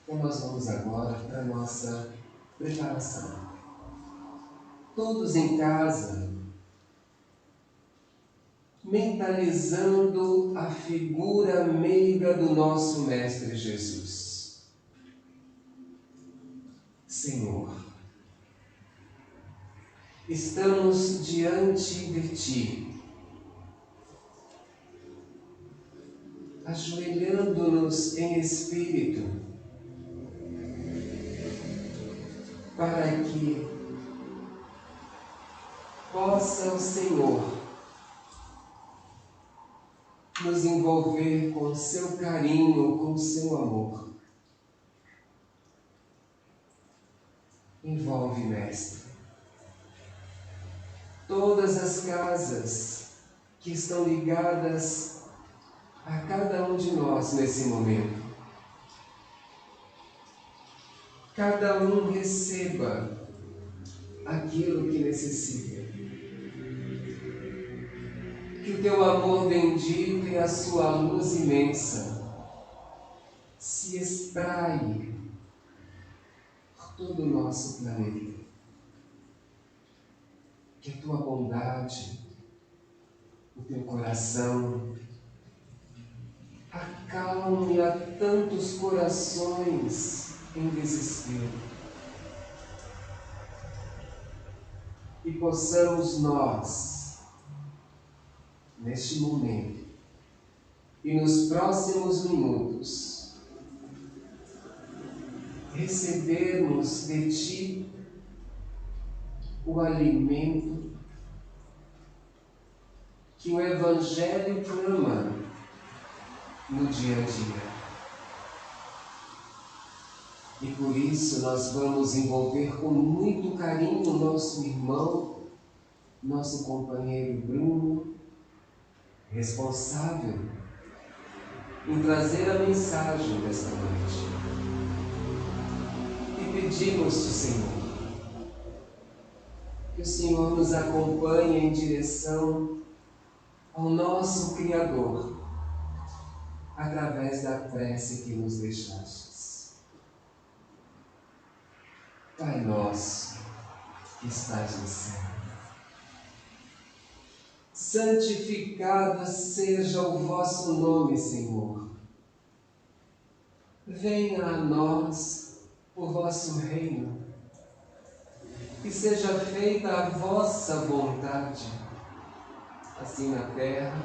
Então nós vamos agora para a nossa preparação. Todos em casa, mentalizando a figura meiga do nosso Mestre Jesus. Senhor, estamos diante de Ti, ajoelhando-nos em espírito, para que possa o Senhor nos envolver com o seu carinho, com o seu amor. Envolve, Mestre, todas as casas que estão ligadas a cada um de nós nesse momento. Cada um receba aquilo que necessita. Que o teu amor bendito e a sua luz imensa se espraie por todo o nosso planeta. Que a tua bondade, o teu coração, acalme a tantos corações em desespero. E possamos nós, neste momento e nos próximos minutos, recebermos de Ti o alimento que o Evangelho clama no dia a dia. E por isso nós vamos envolver com muito carinho o nosso irmão, nosso companheiro Bruno, responsável em trazer a mensagem desta noite. E pedimos-te, Senhor, que o Senhor nos acompanhe em direção ao nosso Criador, através da prece que nos deixastes. Pai nosso, que estás no céu, santificado seja o vosso nome, Senhor. Venha a nós o vosso reino, e seja feita a vossa vontade, assim na terra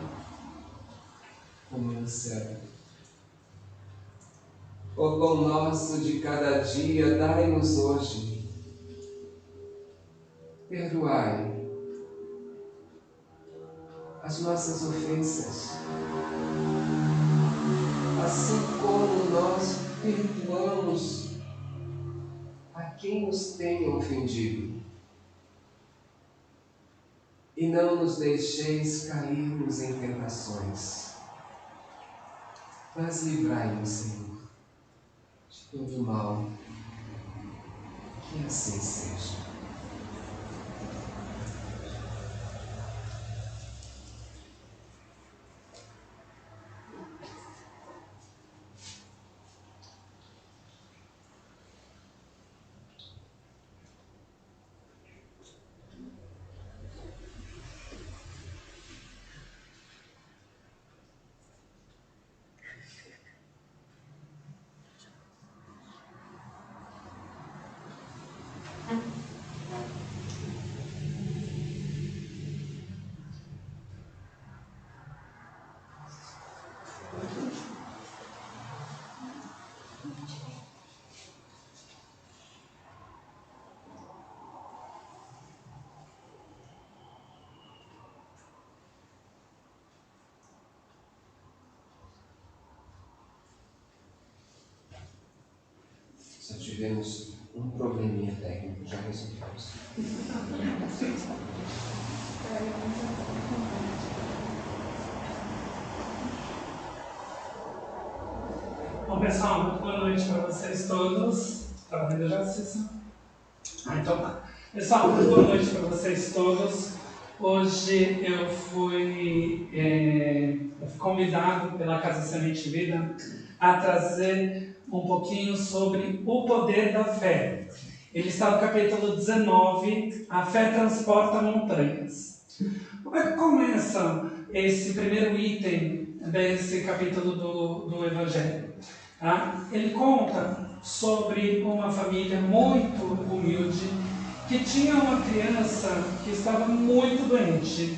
como no céu. O pão nosso de cada dia dai-nos hoje. Perdoai as nossas ofensas, assim como nós perdoamos a quem nos tenha ofendido. E não nos deixeis cairmos em tentações, mas livrai-nos, Senhor, de todo mal. Que assim seja. Só tivemos um probleminha técnico, já resolvemos. Bom, pessoal, muito boa noite para vocês todos. Está vendo já, Cissa? Então tá. Pessoal, muito boa noite para vocês todos. Hoje eu fui convidado pela Casa Semente Vida a trazer um pouquinho sobre o poder da fé. Ele está no capítulo 19, a fé transporta montanhas. Como é que começa esse primeiro item desse capítulo do Evangelho? Ele conta sobre uma família muito humilde que tinha uma criança que estava muito doente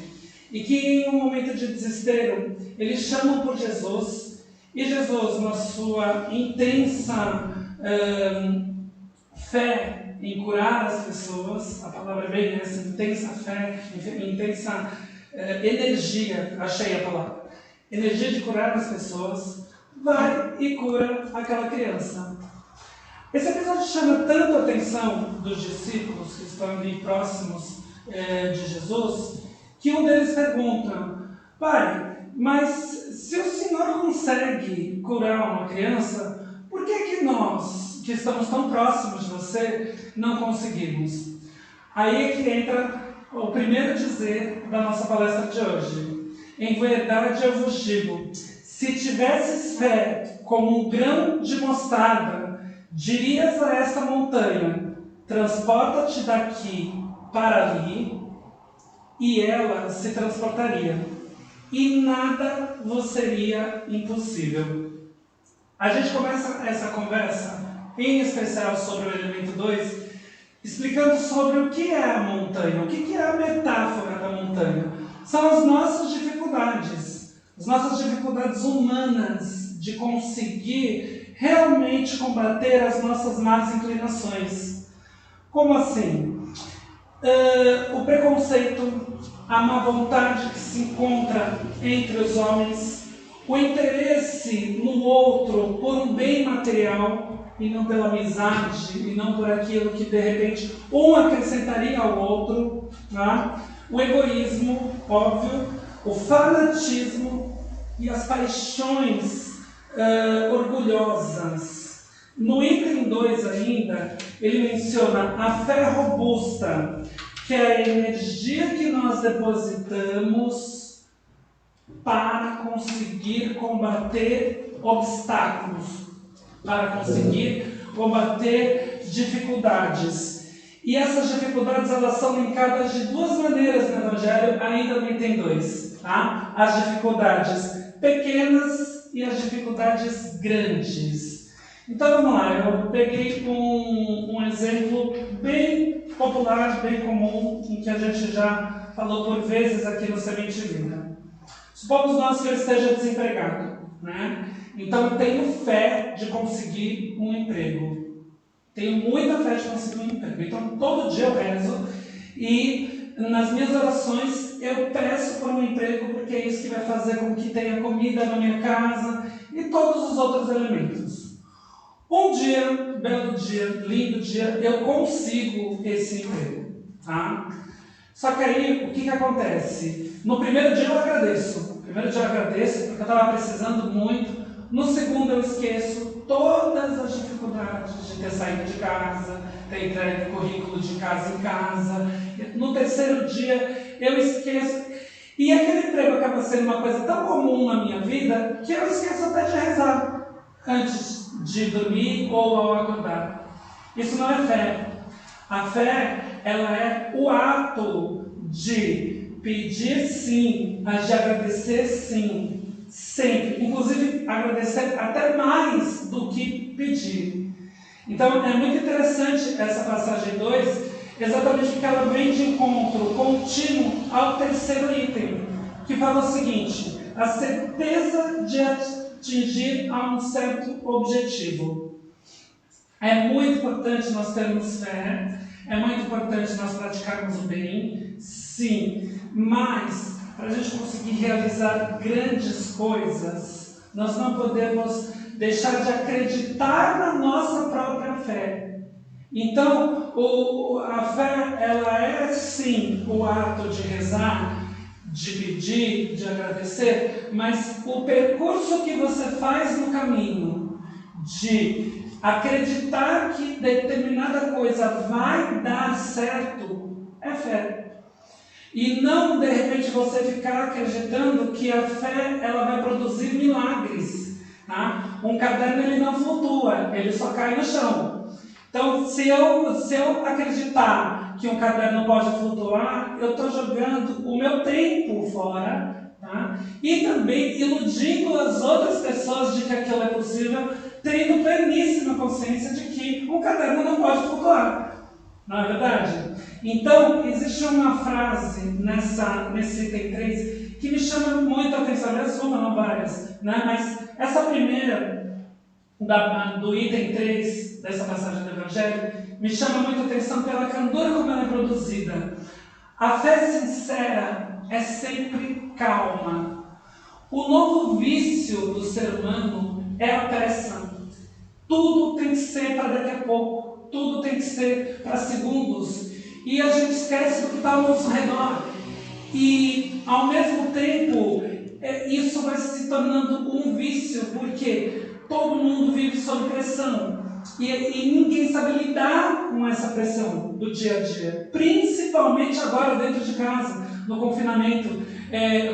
e que em um momento de desespero eles chamam por Jesus e Jesus, na sua intensa fé em curar as pessoas, a palavra é bem essa, intensa fé, intensa energia, achei a palavra, energia de curar as pessoas, vai e cura aquela criança. Esse episódio chama tanto a atenção dos discípulos que estão ali próximos de Jesus, que um deles pergunta: Pai, mas se o Senhor consegue curar uma criança, por que nós, que estamos tão próximos de você, não conseguimos? Aí é que entra o primeiro dizer da nossa palestra de hoje. Em verdade eu vos digo, se tivesses fé como um grão de mostarda, dirias a esta montanha, transporta-te daqui para ali, e ela se transportaria, e nada vos seria impossível. A gente começa essa conversa, em especial sobre o elemento 2, explicando sobre o que é a montanha, o que é a metáfora da montanha. São as nossas dificuldades humanas de conseguir realmente combater as nossas más inclinações. Como assim? O preconceito, a má vontade que se encontra entre os homens, o interesse no outro por um bem material e não pela amizade, e não por aquilo que de repente um acrescentaria ao outro, o egoísmo, óbvio, o fanatismo e as paixões orgulhosas. No item 2 ainda, ele menciona a fé robusta, que é a energia que nós depositamos para conseguir combater obstáculos, para conseguir combater dificuldades. E essas dificuldades, elas são linkadas de duas maneiras no Evangelho, ainda no item 2. As dificuldades pequenas e as dificuldades grandes. Então vamos lá, eu peguei um exemplo bem popular, bem comum, em que a gente já falou por vezes aqui no Semente Vida. Supomos nós que eu esteja desempregado, Então eu tenho fé de conseguir um emprego. Tenho muita fé de conseguir um emprego. Então todo dia eu rezo e nas minhas orações eu peço por um emprego, porque é isso que vai fazer com que tenha comida na minha casa e todos os outros elementos. Um dia, belo dia, lindo dia, eu consigo esse emprego. Só que aí, o que acontece? No primeiro dia eu agradeço. porque eu estava precisando muito. No segundo eu esqueço todas as dificuldades de ter saído de casa, ter entregue o currículo de casa em casa. No terceiro dia eu esqueço. E aquele emprego acaba sendo uma coisa tão comum na minha vida que eu esqueço até de rezar antes de dormir ou ao acordar. Isso não é fé. A fé, ela é o ato de pedir sim, mas de agradecer sim, sempre. Inclusive, agradecer até mais do que pedir. Então, é muito interessante essa passagem 2, exatamente porque ela vem de encontro contínuo ao terceiro item, que fala o seguinte: a certeza de atingir a um certo objetivo. É muito importante nós termos fé, é muito importante nós praticarmos o bem, sim, mas para a gente conseguir realizar grandes coisas, nós não podemos deixar de acreditar na nossa própria fé. Então, a fé, ela é sim o ato de rezar, de pedir, de agradecer, mas o percurso que você faz no caminho de acreditar que determinada coisa vai dar certo é fé. E não, de repente, você ficar acreditando que a fé ela vai produzir milagres. Tá? Um caderno ele não flutua, ele só cai no chão. Então, se eu acreditar que um caderno pode flutuar, eu estou jogando o meu tempo fora, tá? E também iludindo as outras pessoas de que aquilo é possível, tendo pleníssima consciência de que um caderno não pode flutuar. Não é verdade? Então, existe uma frase nesse item 3 que me chama muito a atenção, aliás, uma, não várias, né? Mas essa primeira, do item 3 dessa passagem do Evangelho, me chama muito a atenção pela candura como ela é produzida. A fé sincera é sempre calma. O novo vício do ser humano é a pressa. Tudo tem que ser para daqui a pouco, tudo tem que ser para segundos. E a gente esquece do que está ao nosso redor. E, ao mesmo tempo, isso vai se tornando um vício, porque todo mundo vive sob pressão. E ninguém sabe lidar com essa pressão do dia a dia. Principalmente agora dentro de casa, no confinamento.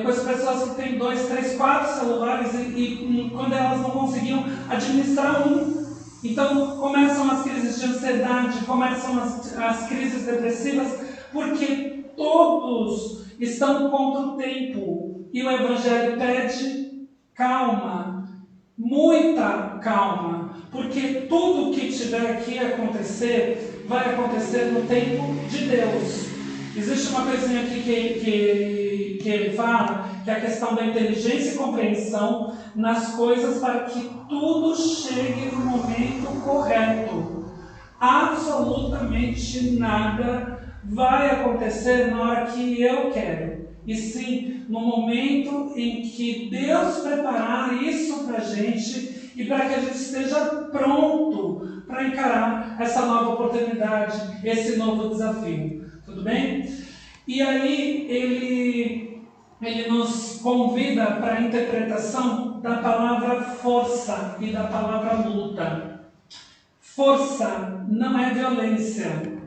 Com as pessoas que têm 2, 3, 4 celulares e quando elas não conseguiam administrar um. Então começam as crises de ansiedade, começam as crises depressivas, porque todos estão contra o tempo. E o Evangelho pede calma, muita calma, porque tudo que tiver que acontecer, vai acontecer no tempo de Deus. Existe uma coisinha aqui que ele fala, que é a questão da inteligência e compreensão nas coisas para que tudo chegue no momento correto. Absolutamente nada vai acontecer na hora que eu quero, e sim no momento em que Deus preparar isso para a gente e para que a gente esteja pronto para encarar essa nova oportunidade, esse novo desafio. Tudo bem? E aí ele nos convida para a interpretação da palavra força e da palavra luta. Força não é violência.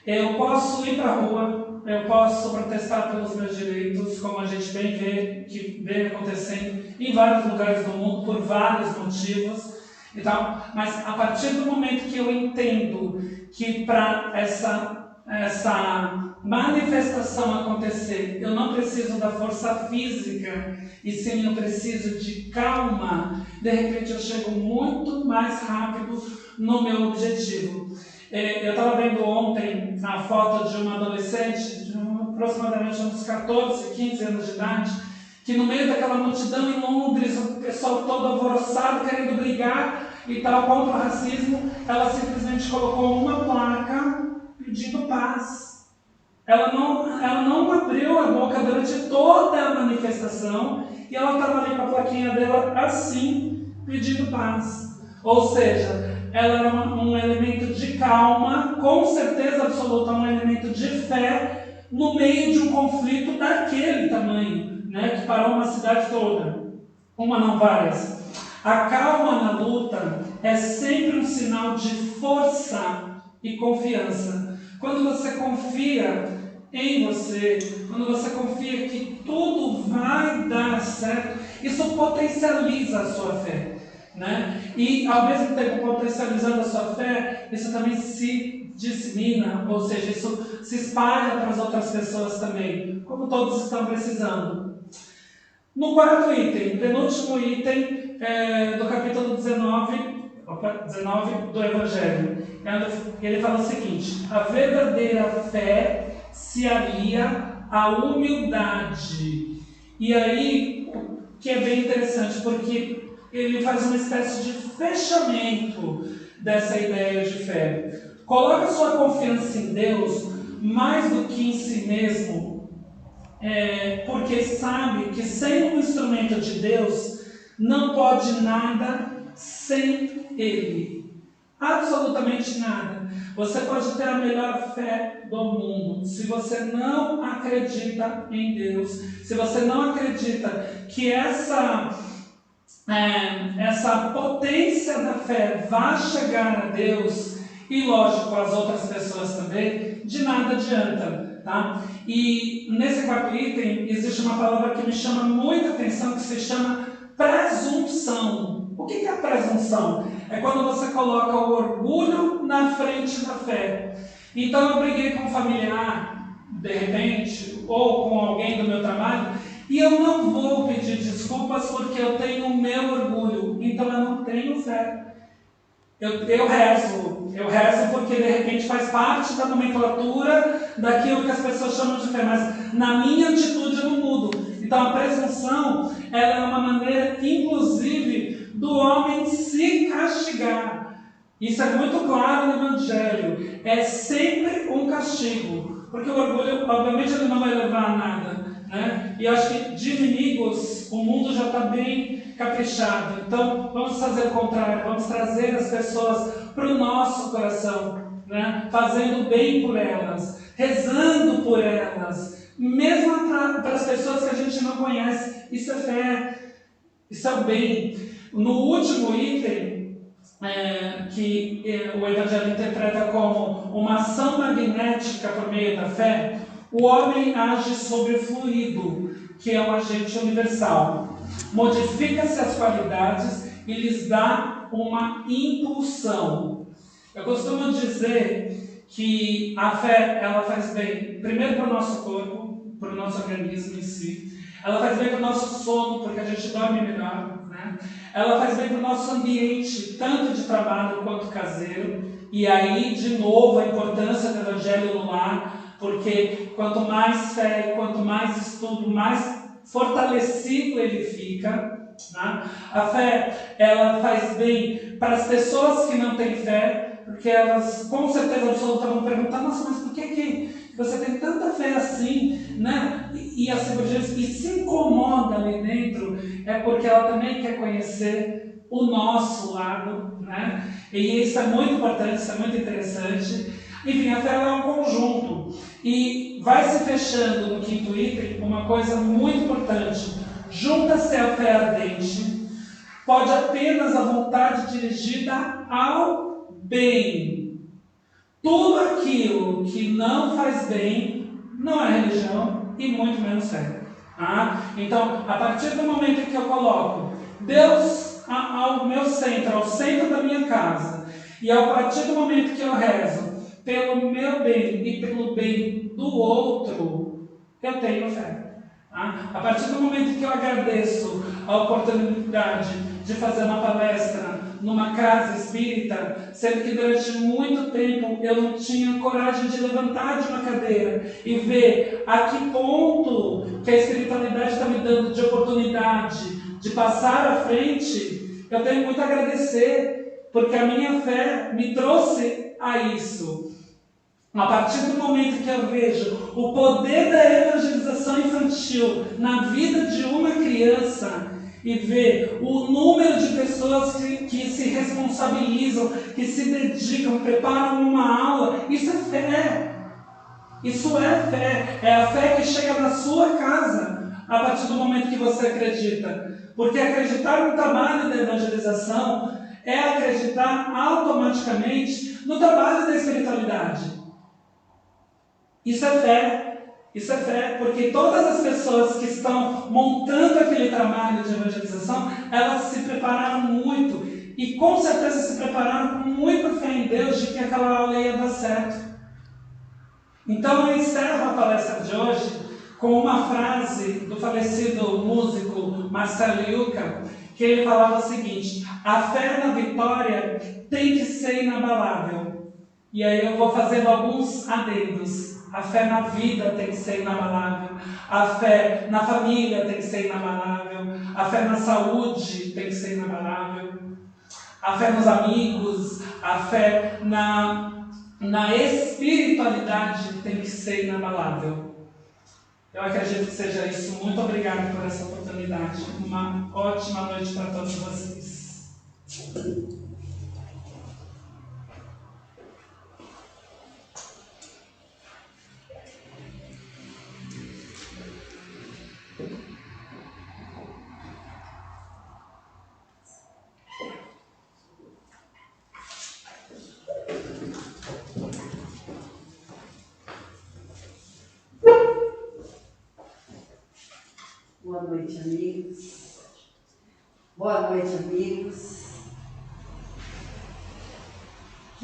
Eu posso ir para a rua, eu posso protestar pelos meus direitos, como a gente bem vê, que vem acontecendo em vários lugares do mundo, por vários motivos e tal. Mas a partir do momento que eu entendo que para essa manifestação acontecer, eu não preciso da força física, e sim eu preciso de calma, de repente eu chego muito mais rápido no meu objetivo. Eu estava vendo ontem a foto de uma adolescente, de aproximadamente uns 14, 15 anos de idade, que no meio daquela multidão em Londres, o pessoal todo alvoroçado, querendo brigar e tal, contra o racismo, ela simplesmente colocou uma placa pedindo paz. Ela não abriu a boca durante toda a manifestação e ela estava ali com a plaquinha dela assim, pedindo paz. Ou seja, ela era um elemento de calma, com certeza absoluta, um elemento de fé no meio de um conflito daquele tamanho, né, que parou uma cidade toda. Uma, não várias. A calma na luta é sempre um sinal de força e confiança. Quando você confia em você, quando você confia que tudo vai dar certo, isso potencializa a sua fé, né? E ao mesmo tempo potencializando a sua fé, isso também se dissemina, ou seja, isso se espalha para as outras pessoas também, como todos estão precisando. No quarto item, penúltimo item do capítulo 19 do Evangelho, ele fala o seguinte: a verdadeira fé se alia à humildade. E aí, que é bem interessante, porque ele faz uma espécie de fechamento dessa ideia de fé. Coloca sua confiança em Deus mais do que em si mesmo, porque sabe que sem um instrumento de Deus, não pode nada sem Ele. Absolutamente nada. Você pode ter a melhor fé do mundo. Se você não acredita em Deus, se você não acredita que essa potência da fé vai chegar a Deus, e lógico, as outras pessoas também, de nada adianta. Tá? E nesse quarto item, existe uma palavra que me chama muita atenção, que se chama presunção. O que é a presunção? É quando você coloca o orgulho na frente da fé. Então eu briguei com um familiar, de repente, ou com alguém do meu trabalho, e eu não vou pedir desculpas porque eu tenho o meu orgulho, então eu não tenho fé. Eu rezo porque de repente faz parte da nomenclatura daquilo que as pessoas chamam de fé, mas na minha atitude eu não mudo. Então a presunção, ela é uma maneira, inclusive, do homem se castigar. Isso é muito claro no Evangelho. É sempre um castigo, porque o orgulho, obviamente, ele não vai levar a nada, né? E eu acho que de inimigos o mundo já está bem caprichado. Então vamos fazer o contrário, vamos trazer as pessoas para o nosso coração, né? Fazendo bem por elas, rezando por elas, mesmo para as pessoas que a gente não conhece. Isso é fé, isso é o bem. No último item, que o Evangelho interpreta como uma ação magnética por meio da fé, o homem age sobre o fluido, que é um agente universal. Modifica-se as qualidades e lhes dá uma impulsão. Eu costumo dizer que a fé, ela faz bem, primeiro para o nosso corpo, para o nosso organismo em si. Ela faz bem para o nosso sono, porque a gente dorme melhor, né? Ela faz bem para o nosso ambiente, tanto de trabalho quanto caseiro. E aí, de novo, a importância do Evangelho no lar, porque quanto mais fé, quanto mais estudo, mais fortalecido ele fica, né? A fé, ela faz bem para as pessoas que não têm fé, porque elas com certeza absoluta vão perguntar: nossa, mas por que você tem tanta fé assim, né? E a cirurgia que se incomoda ali dentro é porque ela também quer conhecer o nosso lado, né? E isso é muito importante, isso é muito interessante. Enfim, a fé é um conjunto. E vai se fechando no quinto item uma coisa muito importante. Junta-se a fé ardente, pode apenas a vontade dirigida ao bem. Tudo aquilo que não faz bem não é religião e muito menos fé. Então, a partir do momento em que eu coloco Deus ao meu centro, ao centro da minha casa, e a partir do momento que eu rezo pelo meu bem e pelo bem do outro, eu tenho fé. A partir do momento que eu agradeço a oportunidade de fazer uma palestra numa casa espírita, sendo que durante muito tempo eu não tinha coragem de levantar de uma cadeira e ver a que ponto que a espiritualidade está me dando de oportunidade de passar à frente, eu tenho muito a agradecer, porque a minha fé me trouxe a isso. A partir do momento que eu vejo o poder da evangelização infantil na vida de uma criança e ver o número de pessoas que se responsabilizam, que se dedicam, preparam uma aula, isso é fé. Isso é fé. É a fé que chega na sua casa a partir do momento que você acredita. Porque acreditar no trabalho da evangelização é acreditar automaticamente no trabalho da espiritualidade. Isso é fé, porque todas as pessoas que estão montando aquele trabalho de evangelização, elas se prepararam muito e com certeza se prepararam com muita fé em Deus de que aquela aula ia dar certo. Então eu encerro a palestra de hoje com uma frase do falecido músico Marcelo Yuca, que ele falava o seguinte: a fé na vitória tem que ser inabalável. E aí eu vou fazendo alguns adendos. A fé na vida tem que ser inabalável. A fé na família tem que ser inabalável. A fé na saúde tem que ser inabalável. A fé nos amigos, a fé na espiritualidade tem que ser inabalável. Eu acredito que seja isso. Muito obrigado por essa oportunidade. Uma ótima noite para todos vocês. Boa noite, amigos. Boa noite, amigos.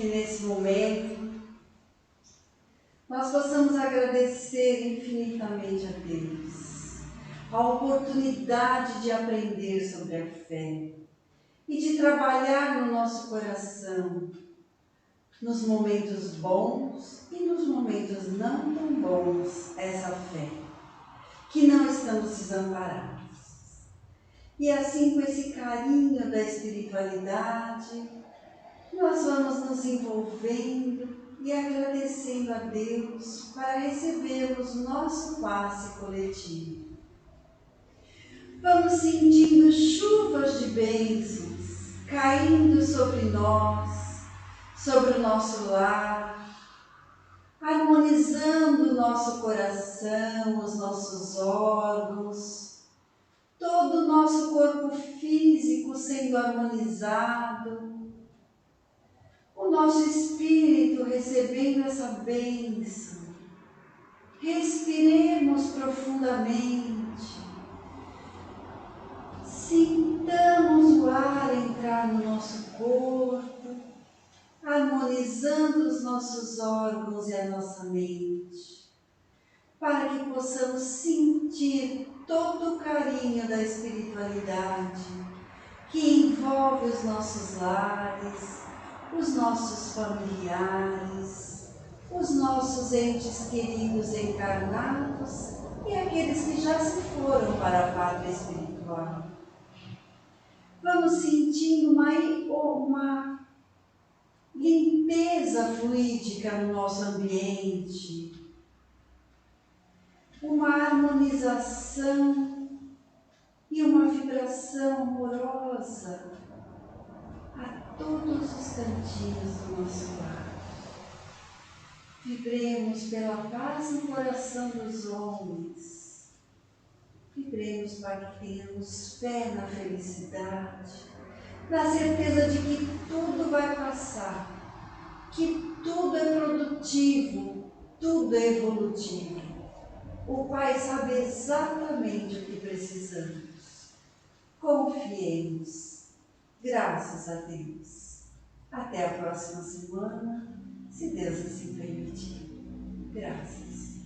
que nesse momento nós possamos agradecer infinitamente a Deus a oportunidade de aprender sobre a fé e de trabalhar no nosso coração, nos momentos bons e nos momentos não tão bons, essa fé, que não estamos desamparados. E assim, com esse carinho da espiritualidade, nós vamos nos envolvendo e agradecendo a Deus para recebermos nosso passe coletivo. Vamos sentindo chuvas de bênçãos caindo sobre nós, sobre o nosso lar, harmonizando o nosso coração, os nossos órgãos, todo o nosso corpo físico sendo harmonizado, o nosso espírito recebendo essa bênção. Respiremos profundamente, sintamos o ar entrar no nosso corpo, harmonizando os nossos órgãos e a nossa mente, para que possamos sentir todo o carinho da espiritualidade que envolve os nossos lares, os nossos familiares, os nossos entes queridos encarnados e aqueles que já se foram para a pátria espiritual. Vamos sentindo uma limpeza fluídica no nosso ambiente, uma harmonização e uma vibração amorosa a todos os cantinhos do nosso lar. Vibremos pela paz no coração dos homens. Vibremos para que tenhamos fé na felicidade, na certeza de que tudo vai passar, que tudo é produtivo, tudo é evolutivo. O Pai sabe exatamente o que precisamos. Confiemos. Graças a Deus. Até a próxima semana, se Deus assim permitir. Graças.